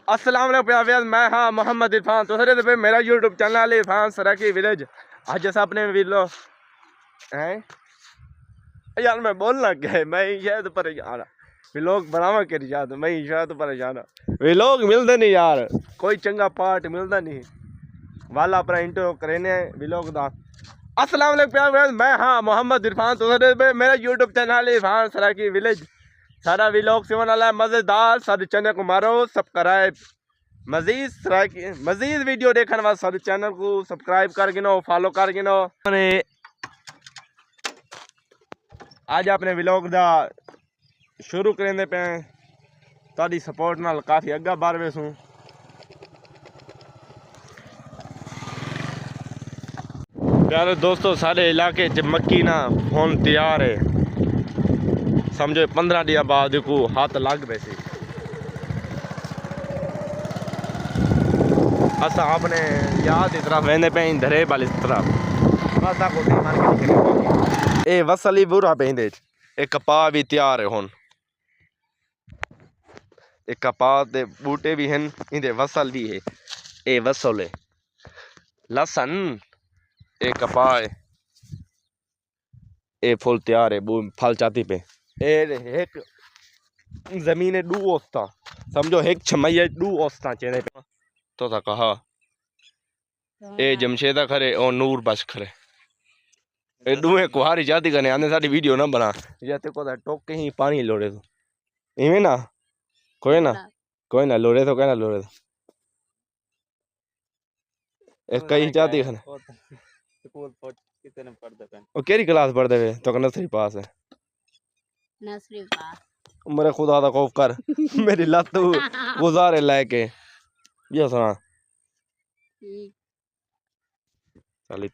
अस्सलाम वालेकुम, मैं हाँ मोहम्मद इरफान। तो सर पे मेरा यूट्यूब चैनल इरफान सराकी विलेज। आज जैसा अपने वीलो हैं यार, मैं बोलना क्या है, मैं शायद परेशान लोग बनावा कर याद, मैं शायद परेशान वे लोग मिलते नहीं यार, कोई चंगा पार्ट मिलता नहीं वाला अपना इंटरव्यू करने विलोक दा। अस्सलाम वालेकुम, मैं हाँ मोहम्मद इरफान। तो सर पे मेरा यूट्यूब चैनल इरफान सराकी विलेज। सारा विलोक से वाला मजेदार, सारे चैनल को मारो सब्सक्राइब। मजीद वीडियो देखने वास्ते सारे चैनल को सब्सक्राइब कर गिनो, फॉलो कर गिनो। आज अपने व्लॉग दा शुरू करेंदे पे ताड़ी सपोर्ट नाल काफ़ी अग्गा बार वेसूं। प्यारे दोस्तों, सारे इलाके च मक्की ना होन तैयार है, समझो 15 दिन बाद को हाथ लग वैसे। असा अपने याद की तरफ वेंदे पे धरे वाली तरफ ए वसली बुरा पेंदे ए कपा भी तैयार है हुन। ए कपा दे बूटे भी हैं, इंदे वसल भी है। ए वसल है लसन, ए कपा है, ए फुल तैयार है, फल चाती पे। ए एक जमीन डू ओस्ता, समझो एक छमैया डू ओस्ता चेने पे तो था कहा। ए जमशेदा खरे और नूर बश खरे ए दुए कुहारी जाती करने आने सारी वीडियो ना बना जाते को टोके ही पानी लोड़े तो इवें ना कोई ना लोड़े तो कहना लोड़े तो एक कई जाती खने ओ केरी क्लास पढ़दे वे तो नर्सरी पास है। नर्सरी पास मेरे खुदा दा खौफ कर मेरी लत गुजारे लेके ये सुना चल।